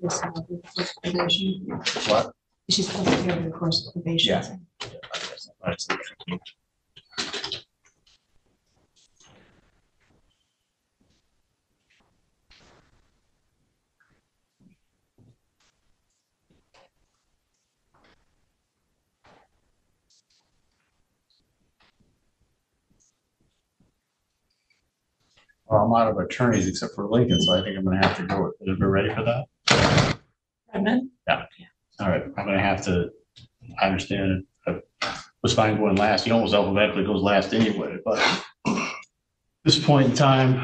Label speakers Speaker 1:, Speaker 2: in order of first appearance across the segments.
Speaker 1: Yes, the course of probation.
Speaker 2: What?
Speaker 1: She's supposed to go to the course of probation.
Speaker 2: Yeah. That's Well, I'm out of attorneys except for Lincoln, so I think I'm gonna have to go. Are we ready for that?
Speaker 1: Redmond?
Speaker 2: Yeah. All right, I'm gonna have to, I understand it. I was fine going last. He almost alphabetically goes last anyway, but at this point in time,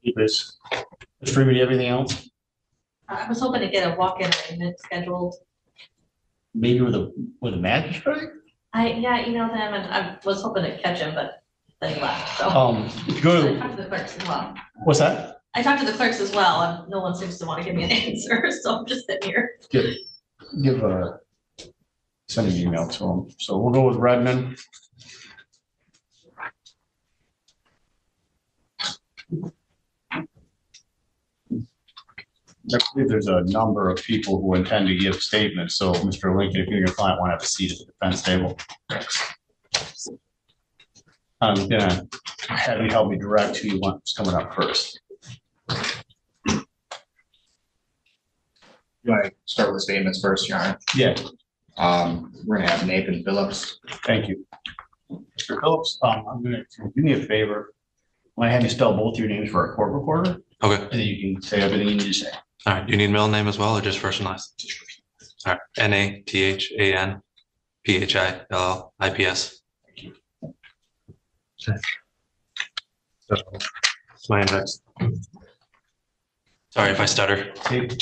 Speaker 2: keep this distribute everything else.
Speaker 3: I was hoping to get a walk-in arraignment scheduled.
Speaker 2: Maybe with a magistrate?
Speaker 3: Yeah, emailed him and I was hoping to catch him, but then he left, so.
Speaker 2: If you go
Speaker 3: I
Speaker 2: to,
Speaker 3: talked to the clerks as well.
Speaker 2: what's that?
Speaker 3: I talked to the clerks as well, and no one seems to want to give me an answer, so I'm just sitting here.
Speaker 2: Send an email to him. So we'll go with Redmond. I believe there's a number of people who intend to give statements. So Mr. Lincoln, if you and your client want to have a seat at the defense table. I'm gonna have you help me direct who you want is coming up first.
Speaker 4: You want to start with the statements first, Your Honor?
Speaker 2: Yeah.
Speaker 4: We're gonna have Nathan Phillips.
Speaker 2: Thank you. Mr. Phillips, I'm gonna do me a favor. I'm gonna have you spell both your names for our court recorder.
Speaker 5: Okay.
Speaker 2: And then you can say everything you need to say.
Speaker 5: All right. Do you need middle name as well or just first and last? All right. NATHANPHILLIPS.
Speaker 2: Thank you.
Speaker 5: So it's my index. Sorry if I stutter.
Speaker 2: Take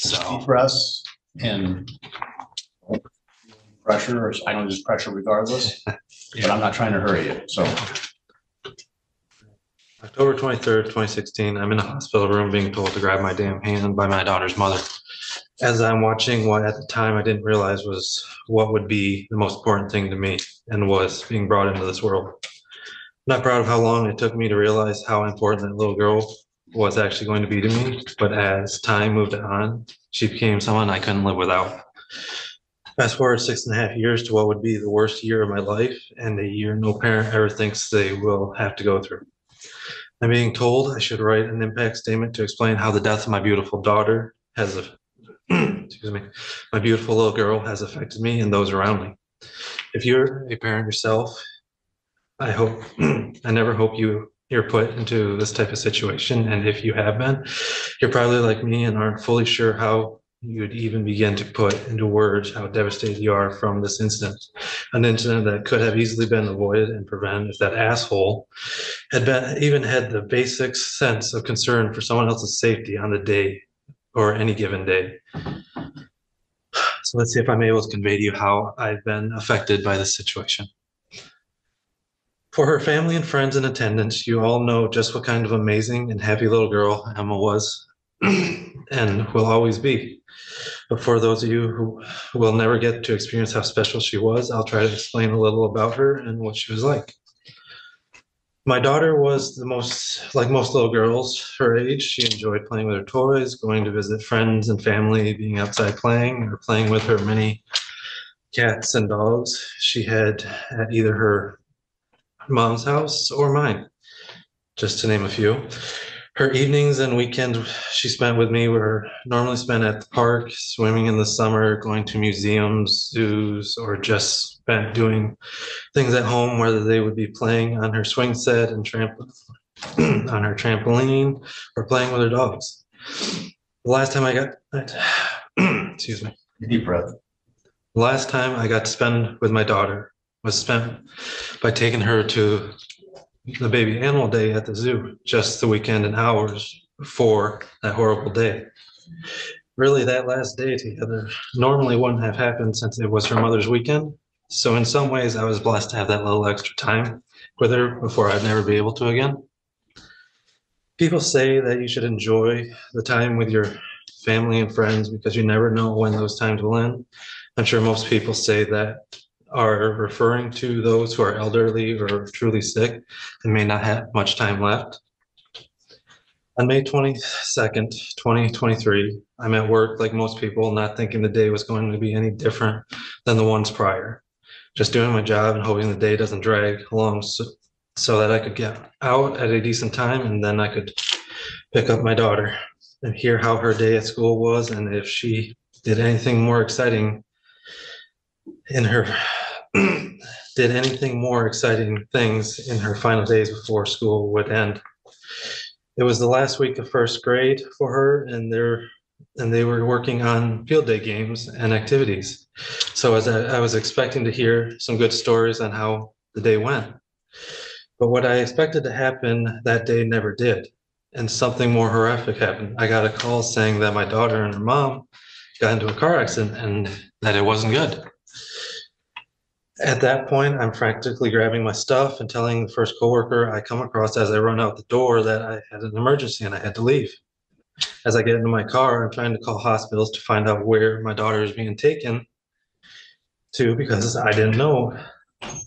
Speaker 5: So
Speaker 2: deep breaths and pressure, or I know there's pressure regardless, but I'm not trying to hurry you, so.
Speaker 5: October 23rd, 2016, I'm in a hospital room being told to grab my damn hand by my daughter's mother. As I'm watching what at the time I didn't realize was what would be the most important thing to me and was being brought into this world. I'm not proud of how long it took me to realize how important that little girl was actually going to be to me, but as time moved on, she became someone I couldn't live without. Fast forward 6.5 years to what would be the worst year of my life and a year no parent ever thinks they will have to go through. I'm being told I should write an impact statement to explain how the death of my beautiful daughter has, excuse me, my beautiful little girl has affected me and those around me. If you're a parent yourself, I hope, I never hope you're put into this type of situation. And if you have been, you're probably like me and aren't fully sure how you'd even begin to put into words how devastated you are from this incident. An incident that could have easily been avoided and prevented if that asshole had even had the basic sense of concern for someone else's safety on the day or any given day. So let's see if I'm able to convey to you how I've been affected by this situation. For her family and friends in attendance, you all know just what kind of amazing and happy little girl Emma was and will always be. But for those of you who will never get to experience how special she was, I'll try to explain a little about her and what she was like. My daughter was like most little girls her age. She enjoyed playing with her toys, going to visit friends and family, being outside playing, or playing with her many cats and dogs she had at either her mom's house or mine, just to name a few. Her evenings and weekends she spent with me were normally spent at the park, swimming in the summer, going to museums, zoos, or just spent doing things at home, whether they would be playing on her swing set and on her trampoline or playing with her dogs. The last time I got, excuse me.
Speaker 2: Deep breath.
Speaker 5: The last time I got to spend with my daughter was spent by taking her to the baby animal day at the zoo, just the weekend and hours before that horrible day. Really, that last day together normally wouldn't have happened since it was her mother's weekend. So in some ways, I was blessed to have that little extra time with her before I'd never be able to again. People say that you should enjoy the time with your family and friends because you never know when those times will end. I'm sure most people say that are referring to those who are elderly or truly sick and may not have much time left. On May 22nd, 2023, I'm at work like most people, not thinking the day was going to be any different than the ones prior. Just doing my job and hoping the day doesn't drag along so that I could get out at a decent time and then I could pick up my daughter and hear how her day at school was and if she did anything more exciting in her did anything more exciting things in her final days before school would end. It was the last week of first grade for her, and they were working on field day games and activities. So as I was expecting to hear some good stories on how the day went. But what I expected to happen that day never did. And something more horrific happened. I got a call saying that my daughter and her mom got into a car accident and that it wasn't good. At that point, I'm frantically grabbing my stuff and telling the first coworker I come across as I run out the door that I had an emergency and I had to leave. As I get into my car, I'm trying to call hospitals to find out where my daughter is being taken to because I didn't know.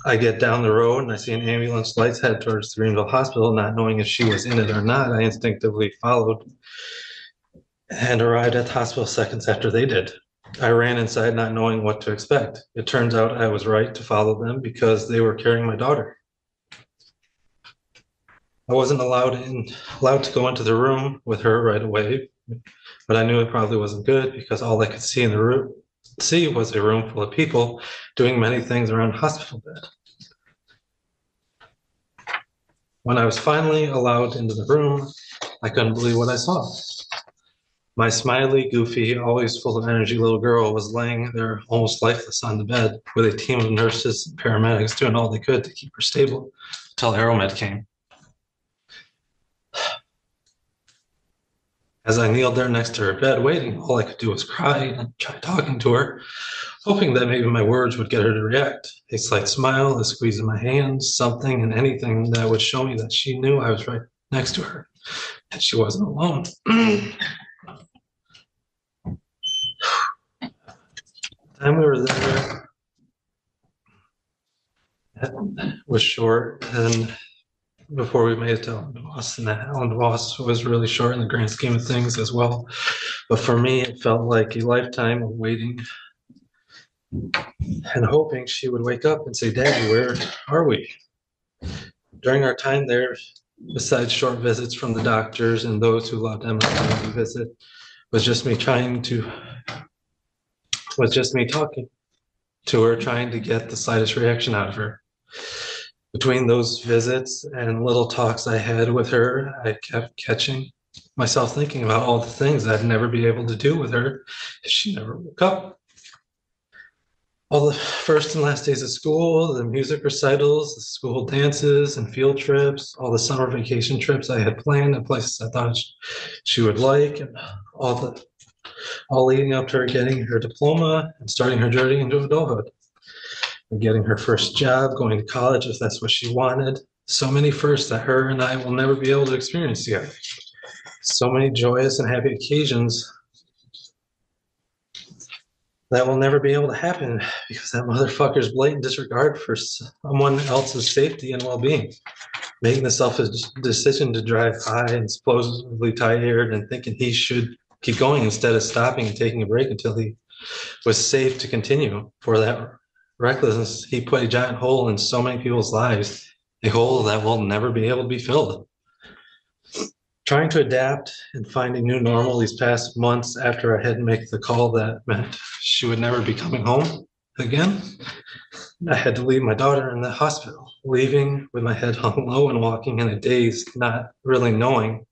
Speaker 5: I get down the road and I see an ambulance lights head towards the Greenville Hospital, not knowing if she was in it or not. I instinctively followed and arrived at the hospital seconds after they did. I ran inside not knowing what to expect. It turns out I was right to follow them because they were carrying my daughter. I wasn't allowed to go into the room with her right away, but I knew it probably wasn't good because all I could see in the room was a room full of people doing many things around a hospital bed. When I was finally allowed into the room, I couldn't believe what I saw. My smiley, goofy, always full of energy little girl was laying there almost lifeless on the bed with a team of nurses and paramedics doing all they could to keep her stable until Aeromed came. As I kneeled there next to her bed waiting, all I could do was cry and try talking to her, hoping that maybe my words would get her to react. A slight smile, a squeeze of my hands, something and anything that would show me that she knew I was right next to her and she wasn't alone. Time we were there was short, and before we made it to Ellen DeVos, and that Ellen DeVos was really short in the grand scheme of things as well. But for me, it felt like a lifetime of waiting and hoping she would wake up and say, "Daddy, where are we?" During our time there, besides short visits from the doctors and those who loved Emma to visit, was just me talking to her, trying to get the slightest reaction out of her. Between those visits and little talks I had with her, I kept catching myself thinking about all the things I'd never be able to do with her if she never woke up. All the first and last days of school, the music recitals, the school dances and field trips, all the summer vacation trips I had planned and places I thought she would like, and all leading up to her getting her diploma and starting her journey into adulthood. And getting her first job, going to college if that's what she wanted. So many firsts that her and I will never be able to experience together. So many joyous and happy occasions that will never be able to happen because that motherfucker's blatant disregard for someone else's safety and well-being. Making the selfish decision to drive high and supposedly tired and thinking he should keep going instead of stopping and taking a break until he was safe to continue. For that recklessness, he put a giant hole in so many people's lives, a hole that will never be able to be filled. Trying to adapt and find a new normal these past months after I had to make the call that meant she would never be coming home again, I had to leave my daughter in the hospital, leaving with my head hung low and walking in a daze, not really knowing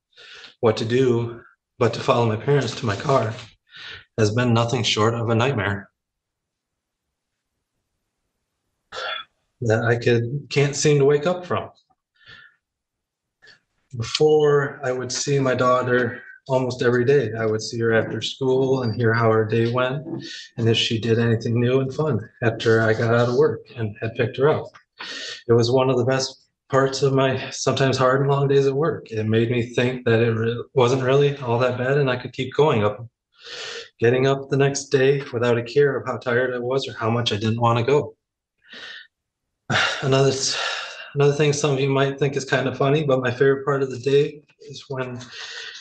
Speaker 5: what to do but to follow my parents to my car has been nothing short of a nightmare that I can't seem to wake up from. Before, I would see my daughter almost every day. I would see her after school and hear how her day went and if she did anything new and fun after I got out of work and had picked her up. It was one of the best parts of my sometimes hard and long days at work. It made me think that it wasn't really all that bad and I could keep getting up the next day without a care of how tired I was or how much I didn't want to go. Another thing some of you might think is kind of funny, but my favorite part of the day is when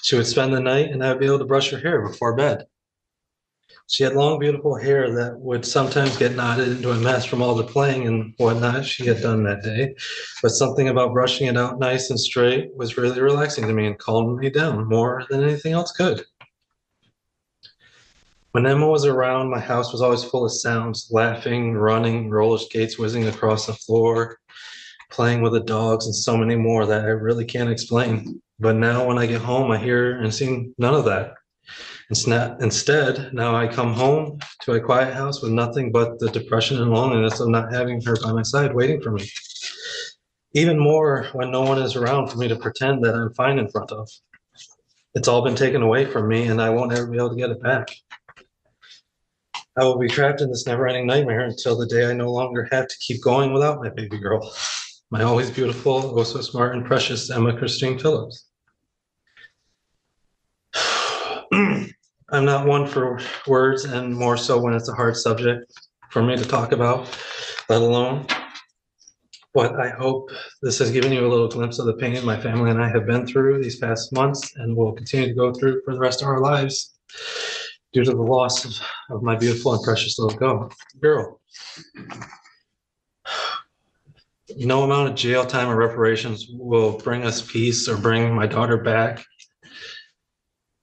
Speaker 5: she would spend the night and I'd be able to brush her hair before bed. She had long, beautiful hair that would sometimes get knotted into a mess from all the playing and whatnot she had done that day. But something about brushing it out nice and straight was really relaxing to me and calmed me down more than anything else could. When Emma was around, my house was always full of sounds, laughing, running, roller skates whizzing across the floor, playing with the dogs, and so many more that I really can't explain. But now when I get home, I hear and see none of that. Instead, now I come home to a quiet house with nothing but the depression and loneliness of not having her by my side waiting for me. Even more when no one is around for me to pretend that I'm fine in front of. It's all been taken away from me and I won't ever be able to get it back. I will be trapped in this never-ending nightmare until the day I no longer have to keep going without my baby girl. My always beautiful, oh so smart and precious Emma Christine Phillips. I'm not one for words, and more so when it's a hard subject for me to talk about, let alone. But I hope this has given you a little glimpse of the pain my family and I have been through these past months and will continue to go through for the rest of our lives due to the loss of my beautiful and precious little girl. No amount of jail time or reparations will bring us peace or bring my daughter back.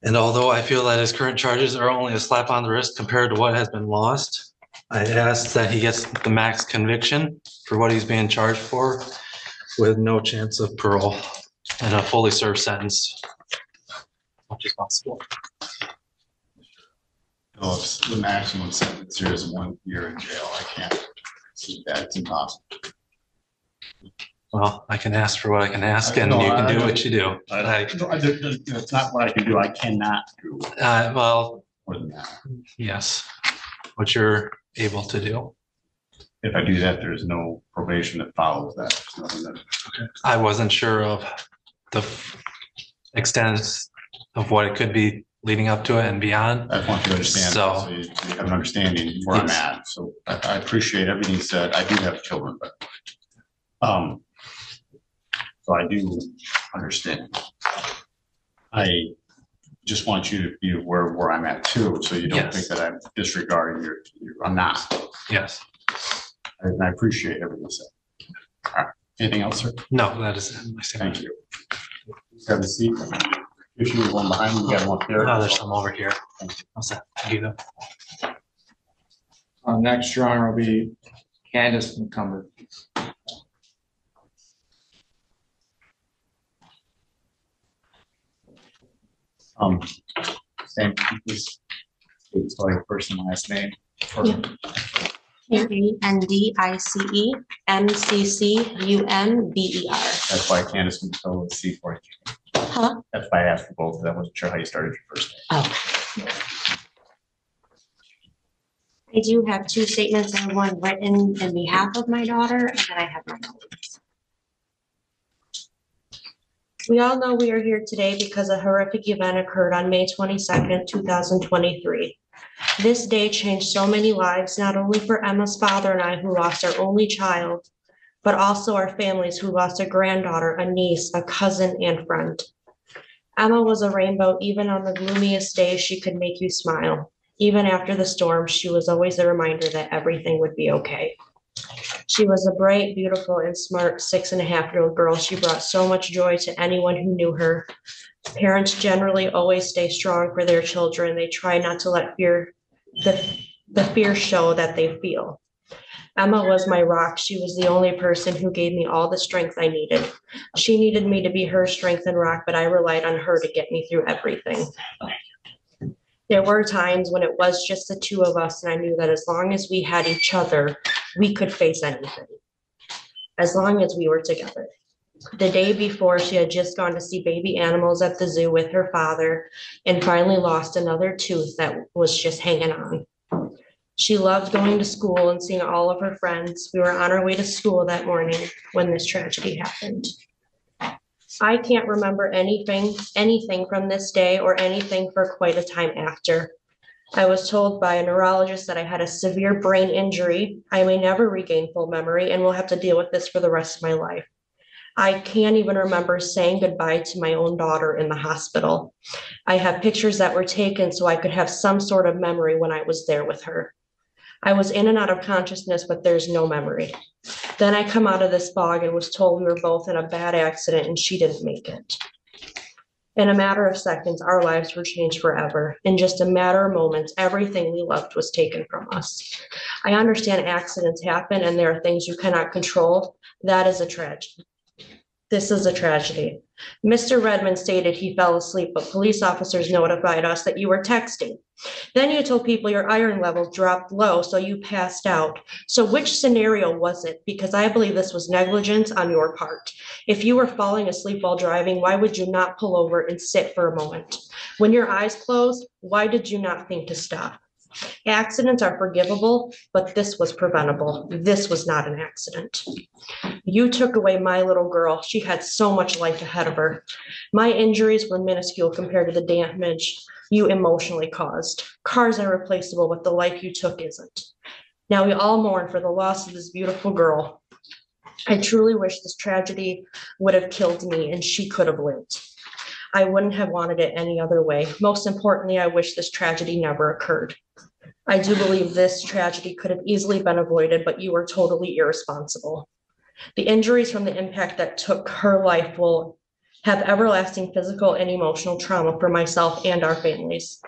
Speaker 5: And although I feel that his current charges are only a slap on the wrist compared to what has been lost, I ask that he gets the max conviction for what he's being charged for with no chance of parole and a fully served sentence, much as possible.
Speaker 2: Phillips, the maximum sentence here is 1 year in jail. I can't see that. It's impossible.
Speaker 5: Well, I can ask for what I can ask, and you can do what you do.
Speaker 2: It's not what I can do. I cannot do
Speaker 5: Well,
Speaker 2: more than that.
Speaker 5: yes, what you're able to do.
Speaker 2: If I do that, there's no probation that follows that. There's nothing that.
Speaker 5: I wasn't sure of the extent of what it could be leading up to it and beyond.
Speaker 2: I want you to understand,
Speaker 5: So
Speaker 2: you have an understanding where I'm
Speaker 5: yes.
Speaker 2: at. So I appreciate everything you said. I do have children, but so I do understand. I just want you to be aware of where I'm at too, so you don't
Speaker 5: Yes.
Speaker 2: think that I'm disregarding your. I'm not.
Speaker 5: Yes.
Speaker 2: And I appreciate everything you said. All right. Anything else, sir?
Speaker 5: No, that is it. My statement.
Speaker 2: Thank you. Have a seat. If you were one behind me, you got one up there.
Speaker 5: Oh, there's some over here. How's that? Thank you, though.
Speaker 4: Next, Your Honor, will be Candace McCumber. Same, please. Spell your first and last name.
Speaker 1: Yeah. CandiceMcCumber.
Speaker 2: That's why Candace can spell with C for you.
Speaker 1: Huh?
Speaker 2: That's why I asked for both. I wasn't sure how you started your first name.
Speaker 1: Oh.
Speaker 6: I do have two statements, and one written in behalf of my daughter, and then I have my own. We all know we are here today because a horrific event occurred on May 22nd, 2023. This day changed so many lives, not only for Emma's father and I, who lost our only child, but also our families who lost a granddaughter, a niece, a cousin, and friend. Emma was a rainbow. Even on the gloomiest days, she could make you smile. Even after the storm, she was always a reminder that everything would be okay. She was a bright, beautiful, and smart 6.5-year-old girl. She brought so much joy to anyone who knew her. Parents generally always stay strong for their children. They try not to let the fear show that they feel. Emma was my rock. She was the only person who gave me all the strength I needed. She needed me to be her strength and rock, but I relied on her to get me through everything. There were times when it was just the two of us, and I knew that as long as we had each other, we could face anything, as long as we were together. The day before, she had just gone to see baby animals at the zoo with her father and finally lost another tooth that was just hanging on. She loved going to school and seeing all of her friends. We were on our way to school that morning when this tragedy happened. I can't remember anything from this day or anything for quite a time after. I was told by a neurologist that I had a severe brain injury. I may never regain full memory and will have to deal with this for the rest of my life. I can't even remember saying goodbye to my own daughter in the hospital. I have pictures that were taken so I could have some sort of memory when I was there with her. I was in and out of consciousness, but there's no memory. Then I come out of this fog and was told we were both in a bad accident and she didn't make it. In a matter of seconds, our lives were changed forever. In just a matter of moments, everything we loved was taken from us. I understand accidents happen and there are things you cannot control. That is a tragedy. This is a tragedy. Mr. Redmond stated he fell asleep, but police officers notified us that you were texting. Then you told people your iron levels dropped low, so you passed out. So which scenario was it? Because I believe this was negligence on your part. If you were falling asleep while driving, why would you not pull over and sit for a moment? When your eyes closed, why did you not think to stop? Accidents are forgivable, but this was preventable. This was not an accident. You took away my little girl. She had so much life ahead of her. My injuries were minuscule compared to the damage you emotionally caused. Cars are replaceable, but the life you took isn't. Now we all mourn for the loss of this beautiful girl. I truly wish this tragedy would have killed me and she could have lived. I wouldn't have wanted it any other way. Most importantly, I wish this tragedy never occurred. I do believe this tragedy could have easily been avoided, but you were totally irresponsible. The injuries from the impact that took her life will have everlasting physical and emotional trauma for myself and our families.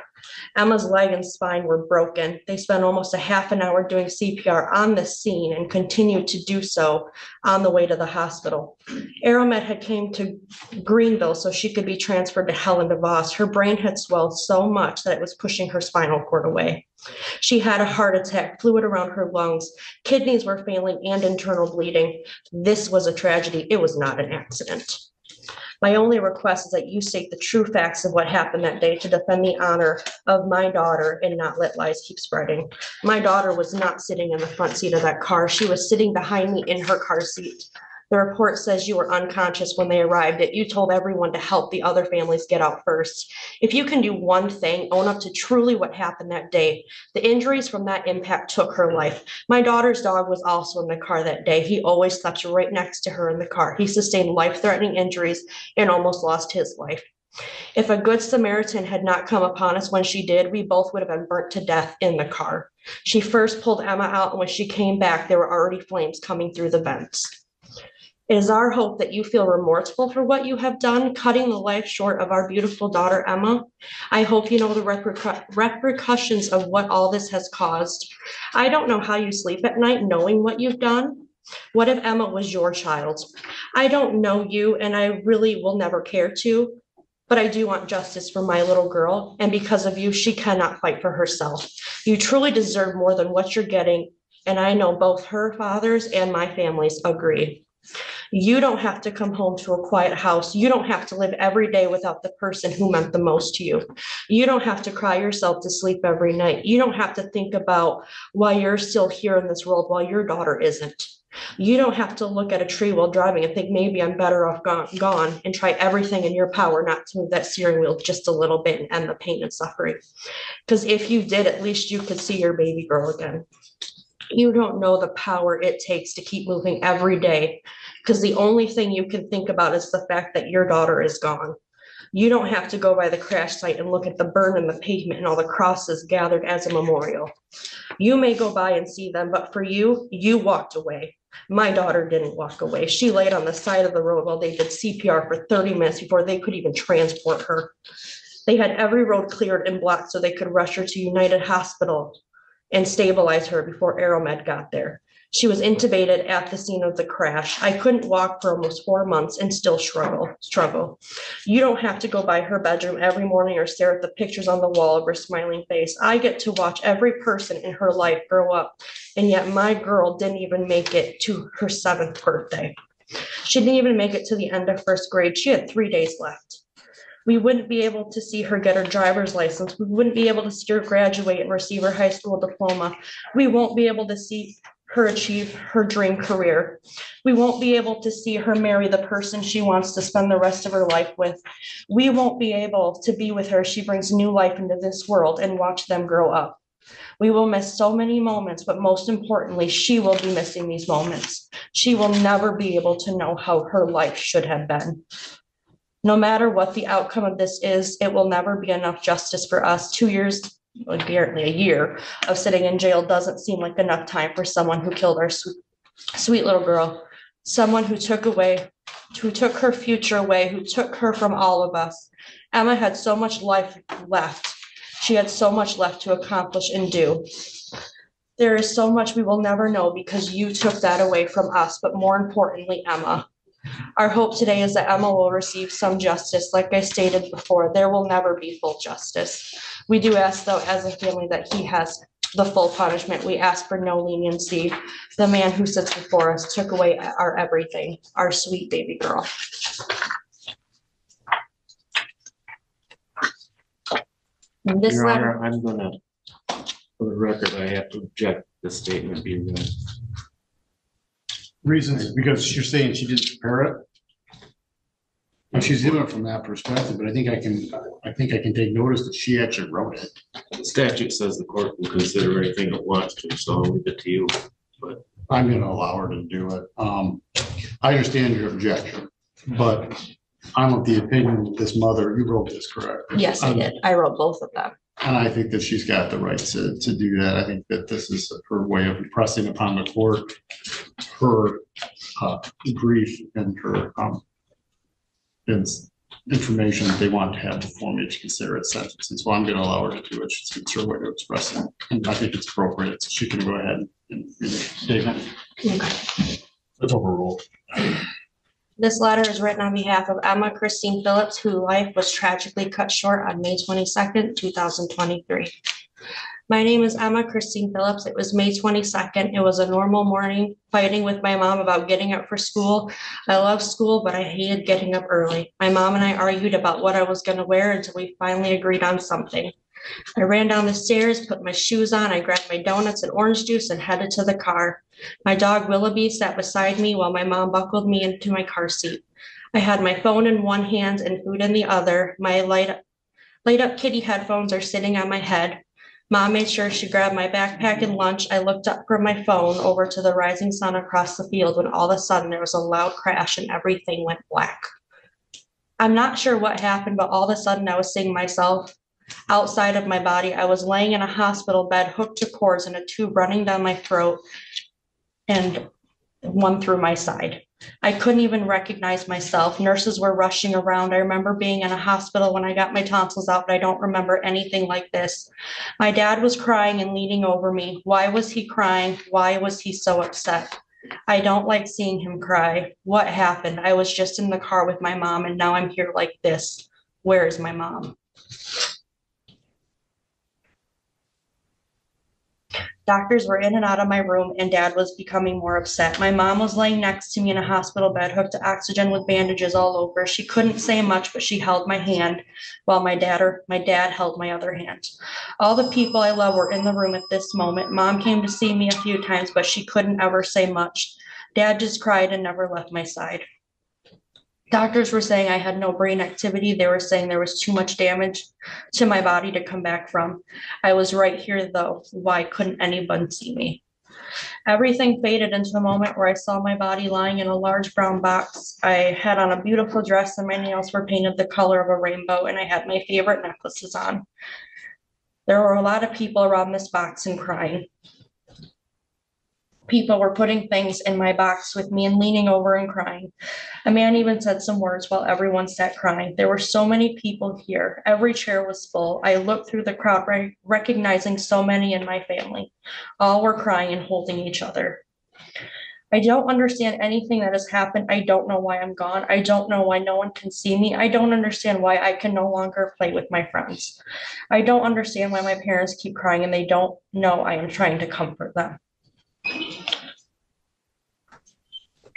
Speaker 6: Emma's leg and spine were broken. They spent almost a half an hour doing CPR on the scene and continued to do so on the way to the hospital. Aeromed had came to Greenville so she could be transferred to Helen DeVos. Her brain had swelled so much that it was pushing her spinal cord away. She had a heart attack, fluid around her lungs, kidneys were failing, and internal bleeding. This was a tragedy. It was not an accident. My only request is that you state the true facts of what happened that day to defend the honor of my daughter and not let lies keep spreading. My daughter was not sitting in the front seat of that car. She was sitting behind me in her car seat. The report says you were unconscious when they arrived. That you told everyone to help the other families get out first. If you can do one thing, own up to truly what happened that day. The injuries from that impact took her life. My daughter's dog was also in the car that day. He always slept right next to her in the car. He sustained life-threatening injuries and almost lost his life. If a good Samaritan had not come upon us when she did, we both would have been burnt to death in the car. She first pulled Emma out, and when she came back, there were already flames coming through the vents. It is our hope that you feel remorseful for what you have done, cutting the life short of our beautiful daughter, Emma. I hope you know the repercussions of what all this has caused. I don't know how you sleep at night knowing what you've done. What if Emma was your child? I don't know you, and I really will never care to, but I do want justice for my little girl, and because of you, she cannot fight for herself. You truly deserve more than what you're getting, and I know both her fathers and my families agree. You don't have to come home to a quiet house. You don't have to live every day without the person who meant the most to you. You don't have to cry yourself to sleep every night. You don't have to think about why you're still here in this world while your daughter isn't. You don't have to look at a tree while driving and think maybe I'm better off gone and try everything in your power not to move that steering wheel just a little bit and end the pain and suffering. Because if you did, at least you could see your baby girl again. You don't know the power it takes to keep moving every day, because the only thing you can think about is the fact that your daughter is gone. You don't have to go by the crash site and look at the burn in the pavement and all the crosses gathered as a memorial. You may go by and see them, but for you, you walked away. My daughter didn't walk away. She laid on the side of the road while they did CPR for 30 minutes before they could even transport her. They had every road cleared and blocked so they could rush her to United Hospital and stabilize her before Aeromed got there. She was intubated at the scene of the crash. I couldn't walk for almost 4 months and still struggle. You don't have to go by her bedroom every morning or stare at the pictures on the wall of her smiling face. I get to watch every person in her life grow up, and yet my girl didn't even make it to her 7th birthday. She didn't even make it to the end of 1st grade. She had 3 days left. We wouldn't be able to see her get her driver's license. We wouldn't be able to see her graduate and receive her high school diploma. We won't be able to see her achieve her dream career. We won't be able to see her marry the person she wants to spend the rest of her life with. We won't be able to be with her. She brings new life into this world and watch them grow up. We will miss so many moments, but most importantly, she will be missing these moments. She will never be able to know how her life should have been. No matter what the outcome of this is, it will never be enough justice for us. 2 years, apparently a year, of sitting in jail doesn't seem like enough time for someone who killed our sweet little girl. Someone who took her future away, who took her from all of us. Emma had so much life left. She had so much left to accomplish and do. There is so much we will never know because you took that away from us, but more importantly, Emma. Our hope today is that Emma will receive some justice. Like I stated before, there will never be full justice. We do ask, though, as a family, that he has the full punishment. We ask for no leniency. The man who sits before us took away our everything, our sweet baby girl. And this
Speaker 4: Your
Speaker 6: letter,
Speaker 4: Honor, I'm gonna, for the record, I have to object this statement being read.
Speaker 2: Reason is because you're saying she didn't prepare it? And she's doing it from that perspective, but I think I can take notice that she actually wrote it.
Speaker 7: The statute says the court will consider anything it wants to, so I'll leave it to you. But
Speaker 2: I'm gonna allow her to do it. I understand your objection, but I'm of the opinion that this mother, you wrote this, correct?
Speaker 6: yes, I did. I wrote both of them.
Speaker 2: And I think that she's got the right to do that. I think that this is her way of impressing upon the court her grief and her information that they want to have before me to consider it sentencing. So I'm going to allow her to do it. It's her way to express it. And I think it's appropriate. So she can go ahead and read the statement.
Speaker 6: Okay.
Speaker 2: That's overruled.
Speaker 6: This letter is written on behalf of Emma Christine Phillips, whose life was tragically cut short on May 22nd, 2023. My name is Emma Christine Phillips. It was May 22nd. It was a normal morning, fighting with my mom about getting up for school. I love school, but I hated getting up early. My mom and I argued about what I was going to wear until we finally agreed on something. I ran down the stairs, put my shoes on, I grabbed my donuts and orange juice and headed to the car. My dog Willoughby sat beside me while my mom buckled me into my car seat. I had my phone in one hand and food in the other. My light up kitty headphones are sitting on my head. Mom made sure she grabbed my backpack and lunch. I looked up from my phone over to the rising sun across the field when all of a sudden there was a loud crash and everything went black. I'm not sure what happened, but all of a sudden I was seeing myself outside of my body. I was laying in a hospital bed, hooked to cords and a tube running down my throat and one through my side. I couldn't even recognize myself. Nurses were rushing around. I remember being in a hospital when I got my tonsils out, but I don't remember anything like this. My dad was crying and leaning over me. Why was he crying? Why was he so upset? I don't like seeing him cry. What happened? I was just in the car with my mom and now I'm here like this. Where is my mom? Doctors were in and out of my room and dad was becoming more upset. My mom was laying next to me in a hospital bed, hooked to oxygen with bandages all over. She couldn't say much, but she held my hand while my dad held my other hand. All the people I love were in the room at this moment. Mom came to see me a few times, but she couldn't ever say much. Dad just cried and never left my side. Doctors were saying I had no brain activity. They were saying there was too much damage to my body to come back from. I was right here though. Why couldn't anyone see me? Everything faded into a moment where I saw my body lying in a large brown box. I had on a beautiful dress and my nails were painted the color of a rainbow and I had my favorite necklaces on. There were a lot of people around this box and crying. People were putting things in my box with me and leaning over and crying. A man even said some words while everyone sat crying. There were so many people here. Every chair was full. I looked through the crowd, recognizing so many in my family. All were crying and holding each other. I don't understand anything that has happened. I don't know why I'm gone. I don't know why no one can see me. I don't understand why I can no longer play with my friends. I don't understand why my parents keep crying and they don't know I am trying to comfort them.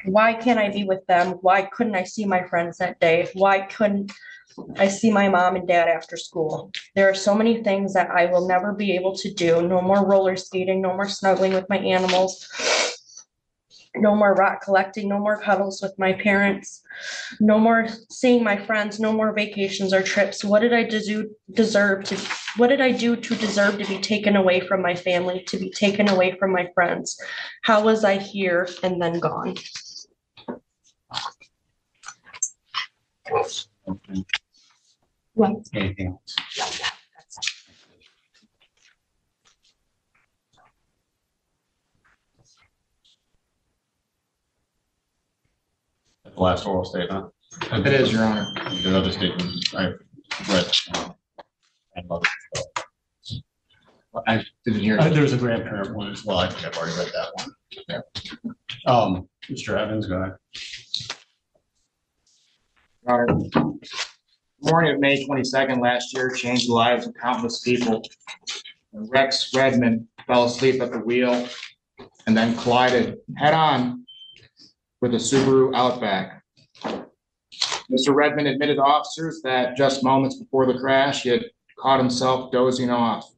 Speaker 6: Why can't I be with them? Why couldn't I see my friends that day? Why couldn't I see my mom and dad after school? There are so many things that I will never be able to do. No more roller skating, no more snuggling with my animals. No more rock collecting, no more cuddles with my parents, no more seeing my friends, no more vacations or trips. What did I what did I do to deserve to be taken away from my family, to be taken away from my friends? How was I here and then gone? What?
Speaker 2: Anything else? The last oral statement.
Speaker 4: It is, Your Honor.
Speaker 2: The other statement I read. And others.
Speaker 4: I didn't hear you.
Speaker 2: There's a grandparent one as well. I think I've already read that one. Yeah. Mr. Evans, go ahead.
Speaker 4: Your Honor. Morning of May 22nd last year changed the lives of countless people. Rex Redmond fell asleep at the wheel and then collided head-on with a Subaru Outback. Mr. Redmond admitted to officers that just moments before the crash, he had caught himself dozing off,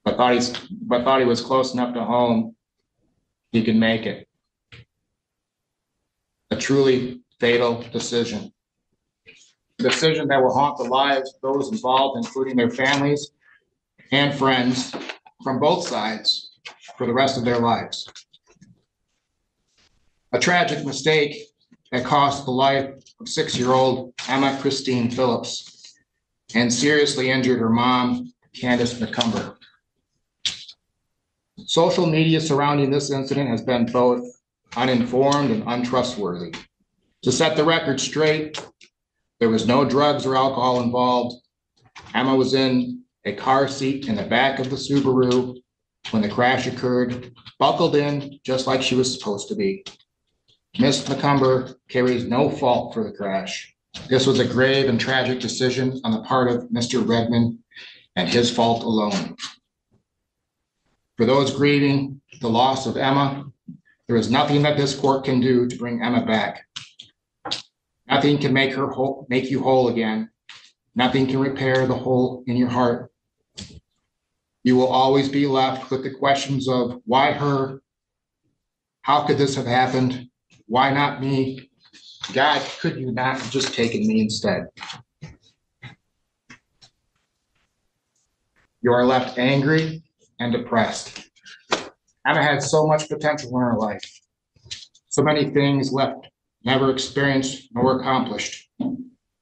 Speaker 4: but thought he was close enough to home he could make it. A truly fatal decision. A decision that will haunt the lives of those involved, including their families and friends from both sides for the rest of their lives. A tragic mistake that cost the life of 6-year-old Emma Christine Phillips and seriously injured her mom, Candace McCumber. Social media surrounding this incident has been both uninformed and untrustworthy. To set the record straight, there was no drugs or alcohol involved. Emma was in a car seat in the back of the Subaru when the crash occurred, buckled in just like she was supposed to be. Ms. McCumber carries no fault for the crash. This was a grave and tragic decision on the part of Mr. Redmond and his fault alone. For those grieving the loss of Emma, there is nothing that this court can do to bring Emma back. Nothing can make you whole again. Nothing can repair the hole in your heart. You will always be left with the questions of why her? How could this have happened? Why not me? God, could you not have just taken me instead? You are left angry and depressed. Emma had so much potential in her life. So many things left never experienced nor accomplished,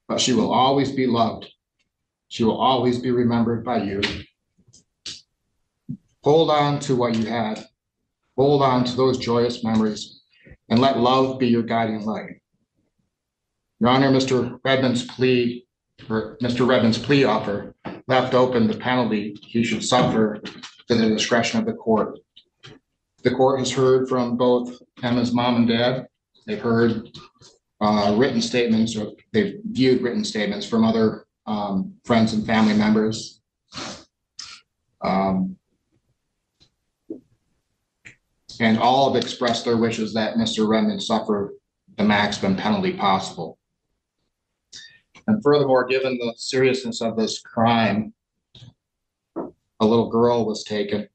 Speaker 4: but she will always be loved. She will always be remembered by you. Hold on to what you had. Hold on to those joyous memories and let love be your guiding light. Your Honor, Mr. Redmond's plea offer left open the penalty he should suffer to the discretion of the court. The court has heard from both Emma's mom and dad. They've heard written statements, or they've viewed written statements from other friends and family members. And all have expressed their wishes that Mr. Redmond suffer the maximum penalty possible. And furthermore, given the seriousness of this crime, a little girl was taken,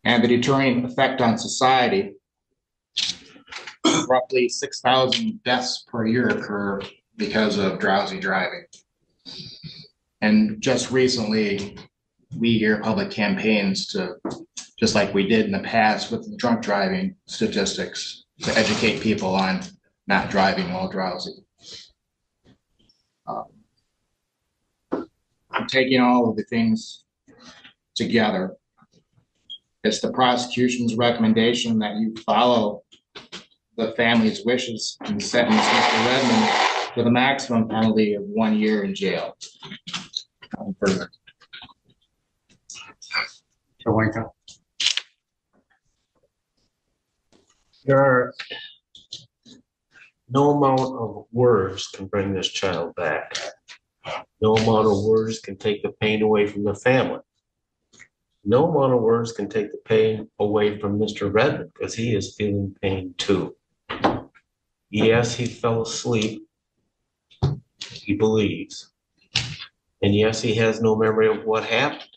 Speaker 4: and the deterring effect on society, roughly 6,000 deaths per year occur because of drowsy driving. And just recently, we hear public campaigns to, just like we did in the past with the drunk driving statistics, to educate people on not driving while drowsy. Taking all of the things together, it's the prosecution's recommendation that you follow the family's wishes and sentence Mr. Redmond to the maximum penalty of 1 year in jail. Further.
Speaker 8: There are no amount of words can bring this child back. No amount of words can take the pain away from the family. No amount of words can take the pain away from Mr. Redmond, because he is feeling pain too. Yes, he fell asleep, he believes. And yes, he has no memory of what happened.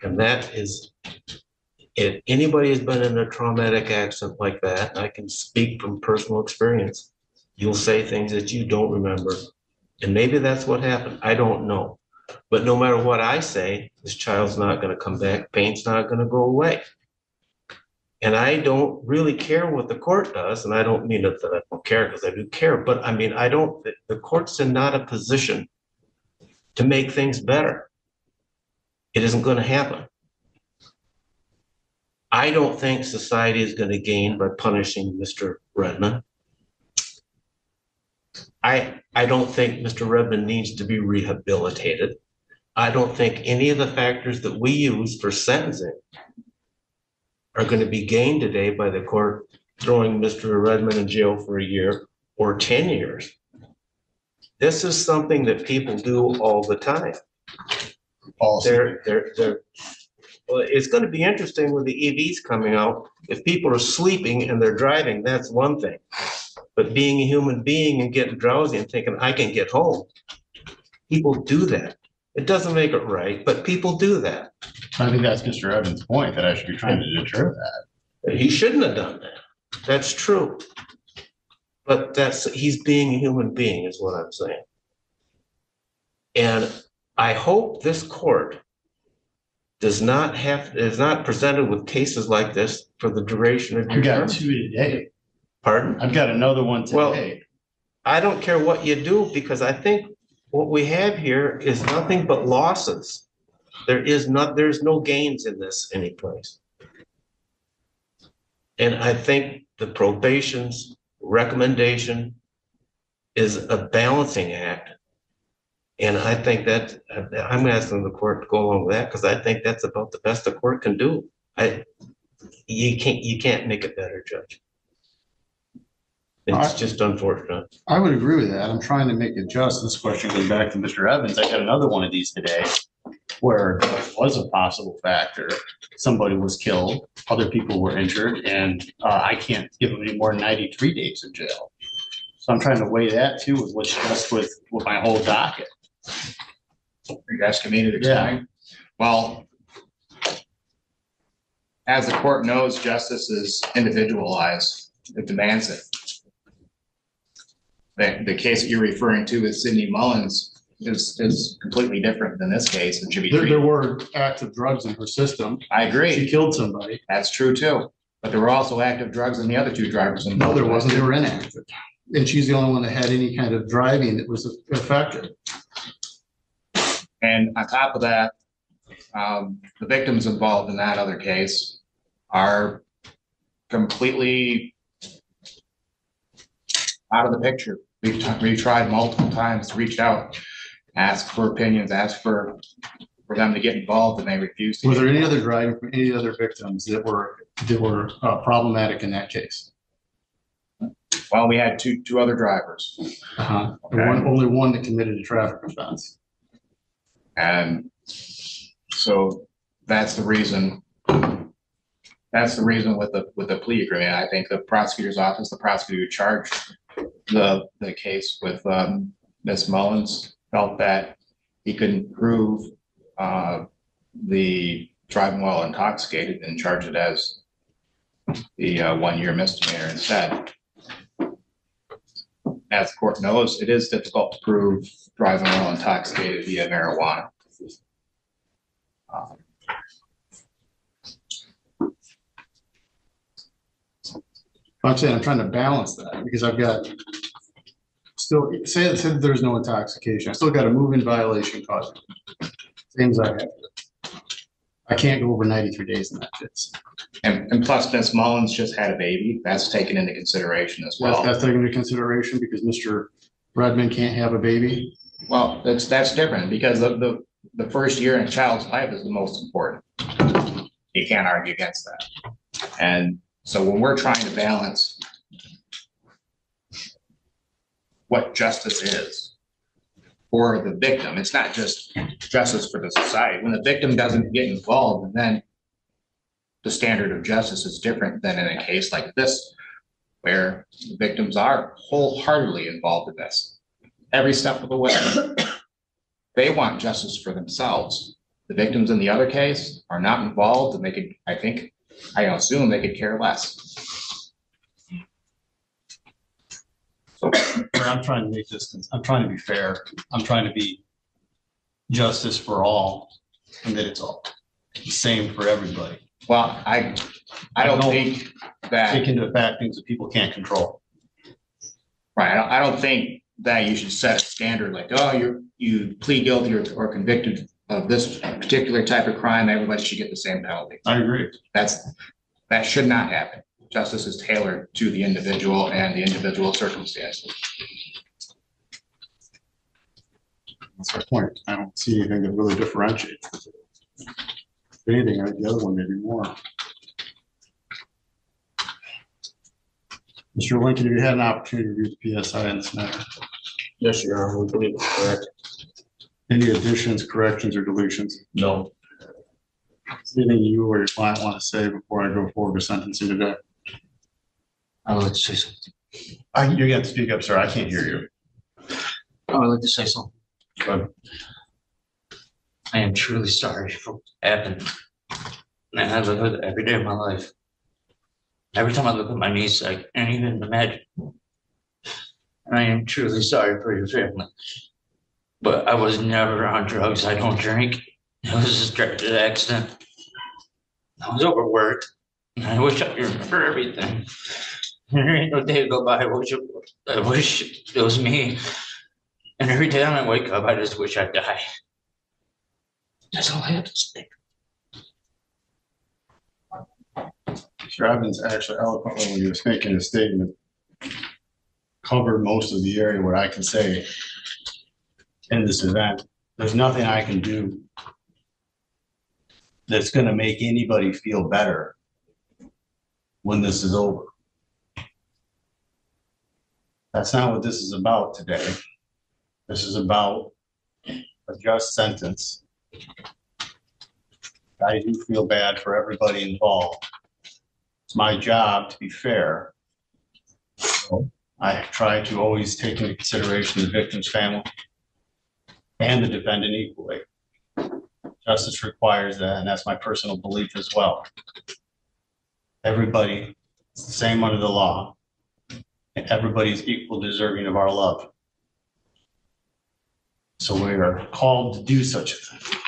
Speaker 8: And that is if anybody has been in a traumatic accident like that, I can speak from personal experience. You'll say things that you don't remember. And maybe that's what happened. I don't know. But no matter what I say, this child's not going to come back. Pain's not going to go away. And I don't really care what the court does. And I don't mean that I don't care, because I do care. But I mean, the court's in not a position to make things better. It isn't going to happen. I don't think society is going to gain by punishing Mr. Redmond. I don't think Mr. Redmond needs to be rehabilitated. I don't think any of the factors that we use for sentencing are going to be gained today by the court throwing Mr. Redmond in jail for a year or 10 years. This is something that people do all the time. Well, it's going to be interesting with the EVs coming out. If people are sleeping and they're driving, that's one thing. But being a human being and getting drowsy and thinking, I can get home, people do that. It doesn't make it right, but people do that.
Speaker 2: I think that's Mr. Evans' point, that I should be trying to deter that.
Speaker 8: He shouldn't have done that. That's true. But he's being a human being is what I'm saying. And I hope this court is not presented with cases like this for the duration of your
Speaker 2: I've got
Speaker 8: term.
Speaker 2: 2 today.
Speaker 8: Pardon?
Speaker 2: I've got another one today.
Speaker 8: Well, I don't care what you do, because I think what we have here is nothing but losses. There's no gains in this anyplace. And I think the probation's recommendation is a balancing act. And I think that I'm asking the court to go along with that, because I think that's about the best the court can do. You can't make it better, Judge. It's just unfortunate.
Speaker 2: I would agree with that. I'm trying to make it just. This question goes back to Mr. Evans. I got another one of these today where there was a possible factor. Somebody was killed, other people were injured, and I can't give them any more than 93 days in jail. So I'm trying to weigh that too with what's just with my whole docket.
Speaker 4: Are you asking me to explain? Well, as the court knows, justice is individualized. It demands it. The case that you're referring to with Sidney Mullins is completely different than this case. It should be treated.
Speaker 2: There were active drugs in her system.
Speaker 4: I agree.
Speaker 2: She killed somebody.
Speaker 4: That's true too. But there were also active drugs in the other two drivers.
Speaker 2: No, there wasn't. They were inactive. And she's the only one that had any kind of driving that was affected.
Speaker 4: And on top of that, the victims involved in that other case are completely out of the picture. We've tried multiple times to reach out, ask for opinions, ask for them to get involved, and they refuse to.
Speaker 2: Was there any other driving from any other victims that were problematic in that case?
Speaker 4: Well, we had two other drivers.
Speaker 2: Okay. Only one that committed a traffic offense.
Speaker 4: And so that's the reason. That's the reason with the plea agreement. I think the prosecutor's office, the prosecutor who charged the case with Ms. Mullins, felt that he couldn't prove the driving while intoxicated and charge it as the 1-year misdemeanor instead. As the court knows, it is difficult to prove driving while intoxicated via marijuana.
Speaker 2: I'm saying I'm trying to balance that because I've got still say that there's no intoxication. I still got a moving violation causing same as I have. I can't go over 93 days in that case.
Speaker 4: And plus, Ms. Mullins just had a baby. That's taken into consideration as well.
Speaker 2: That's taken into consideration because Mr. Redmond can't have a baby.
Speaker 4: Well, that's different because the first year in a child's life is the most important. You can't argue against that. And so when we're trying to balance what justice is for the victim, it's not just justice for the society. When the victim doesn't get involved, and then the standard of justice is different than in a case like this, where the victims are wholeheartedly involved in this every step of the way. They want justice for themselves. The victims in the other case are not involved, and they could, I think, I assume they could care less.
Speaker 2: I'm trying to make this, I'm trying to be fair. I'm trying to be justice for all, and that it's all the same for everybody.
Speaker 4: Well, I don't think that,
Speaker 2: Take into effect things that people can't control.
Speaker 4: right, I don't think that you should set a standard like, oh, you plead guilty or convicted of this particular type of crime, everybody should get the same penalty.
Speaker 2: I agree.
Speaker 4: That should not happen. Justice is tailored to the individual and the individual circumstances.
Speaker 2: That's my point. I don't see anything that really differentiates. If anything, I think the other one maybe more. Mr. Lincoln, have you had an opportunity to read the PSI in this matter?
Speaker 8: Yes, Your Honor, we believe it's correct.
Speaker 2: Any additions, corrections, or deletions?
Speaker 8: No.
Speaker 2: Anything you or your client want to say before I go forward with sentencing today?
Speaker 9: I would like to say something.
Speaker 2: You're going to speak up, sir. I can't hear you.
Speaker 9: I would like to say something.
Speaker 2: Go ahead.
Speaker 9: I am truly sorry for what happened. And I live with it every day of my life. Every time I look at my niece, I can't even imagine. And I am truly sorry for your family. But I was never on drugs. I don't drink. It was just a tragic accident. I was overworked. And I wish I could remember everything. There ain't no day to go by. I wish it was me. And every time I wake up, I just wish I'd die. That's all I have to say.
Speaker 2: Mr. Evans actually eloquently, when he was making his statement, covered most of the area what I can say in this event. There's nothing I can do that's going to make anybody feel better when this is over. That's not what this is about today. This is about a just sentence. I do feel bad for everybody involved. It's my job to be fair. So I try to always take into consideration the victim's family and the defendant equally. Justice requires that, and that's my personal belief as well. Everybody is the same under the law, and everybody is equal deserving of our love. So we are called to do such a thing.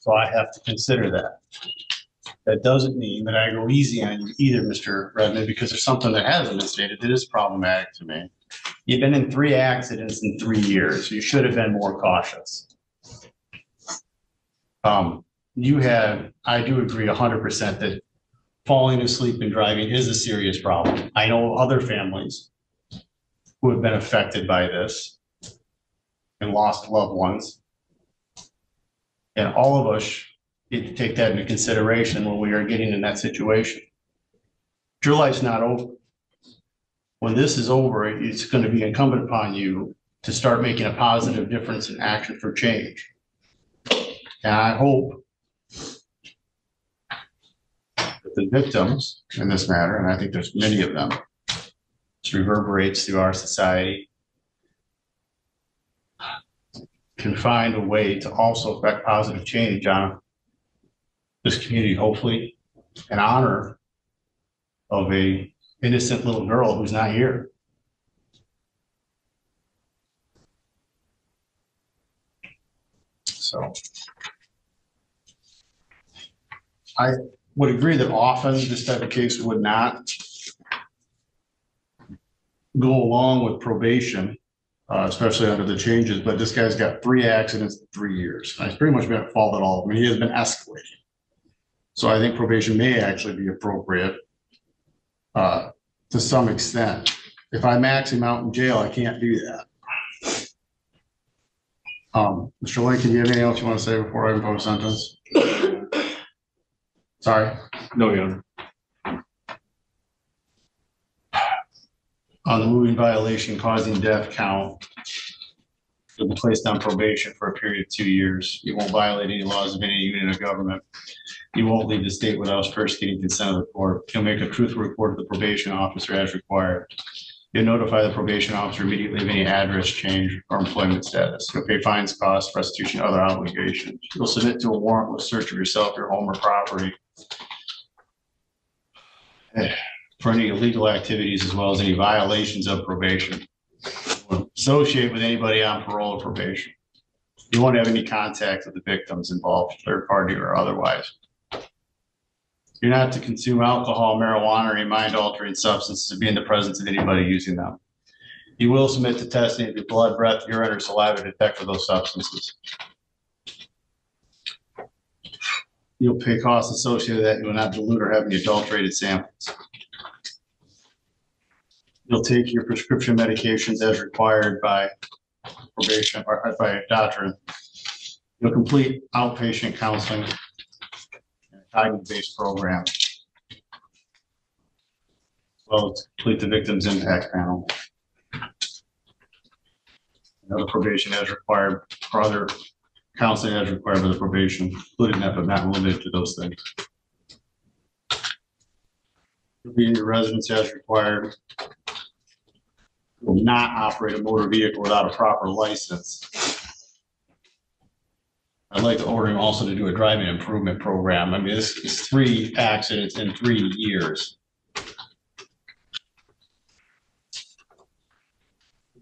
Speaker 2: So I have to consider that. That doesn't mean that I go easy on you either, Mr. Redmond, because there's something that hasn't been stated that is problematic to me. You've been in 3 accidents in 3 years. You should have been more cautious. I do agree 100% that falling asleep and driving is a serious problem. I know other families who have been affected by this and lost loved ones. And all of us need to take that into consideration when we are getting in that situation. Your life's not over. When this is over, it's going to be incumbent upon you to start making a positive difference in action for change. And I hope that the victims in this matter, and I think there's many of them, this reverberates through our society, can find a way to also affect positive change on this community, hopefully in honor of a innocent little girl who's not here. So I would agree that often this type of case would not go along with probation, especially under the changes, but this guy's got 3 accidents in 3 years. He's pretty much been at fault at all. I mean, he has been escalating. So I think probation may actually be appropriate to some extent. If I max him out in jail, I can't do that. Mr. Lincoln, do you have anything else you want to say before I impose sentence? Sorry.
Speaker 7: No, Your Honor.
Speaker 2: On the moving violation causing death count, you'll be placed on probation for a period of 2 years. You won't violate any laws of any unit of government. You won't leave the state without first getting consent of the court. You'll make a truthful report to the probation officer as required. You'll notify the probation officer immediately of any address change or employment status. You'll pay fines, costs, restitution, other obligations. You'll submit to a warrantless search of yourself, your home, or property. for any illegal activities as well as any violations of probation. Or associate with anybody on parole or probation. You won't have any contact with the victims involved, third party or otherwise. You're not to consume alcohol, marijuana, or any mind-altering substances to be in the presence of anybody using them. You will submit to testing of your blood, breath, urine, or saliva to detect for those substances. You'll pay costs associated with that. You will not dilute or have any adulterated samples. You'll take your prescription medications as required by probation or by a doctor. You'll complete outpatient counseling and a cognitive-based program. Well, to complete the victim's impact panel. Other probation as required, or other counseling as required by the probation, including that, but not limited to those things. You'll be in your residence as required. Will not operate a motor vehicle without a proper license. I'd like to order him also to do a driving improvement program. I mean, this is 3 accidents in 3 years.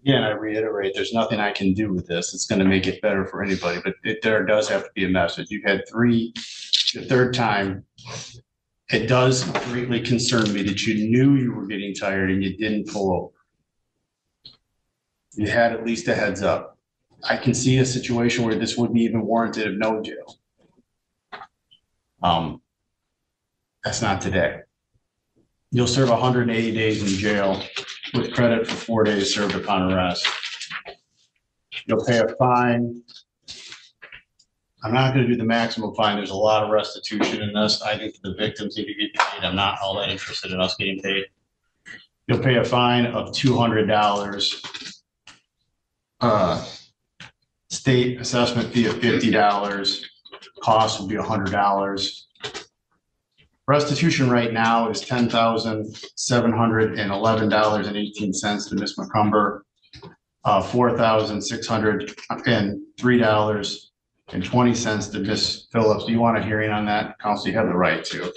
Speaker 2: Again, I reiterate, there's nothing I can do with this. It's going to make it better for anybody, but there does have to be a message. You've had 3, the third time. It does greatly concern me that you knew you were getting tired and you didn't pull over. You had at least a heads up. I can see a situation where this would be even warranted of no jail. That's not today. You'll serve 180 days in jail with credit for 4 days served upon arrest. You'll pay a fine. I'm not going to do the maximum fine. There's a lot of restitution in this. I think the victims need to get paid. I'm not all that interested in us getting paid. You'll pay a fine of $200. State assessment fee of $50. Cost will be $100. Restitution right now is $10,711.18 to Ms. McCumber, $4,603.20 to Ms. Phillips. Do you want a hearing on that? Counsel, you have the right to.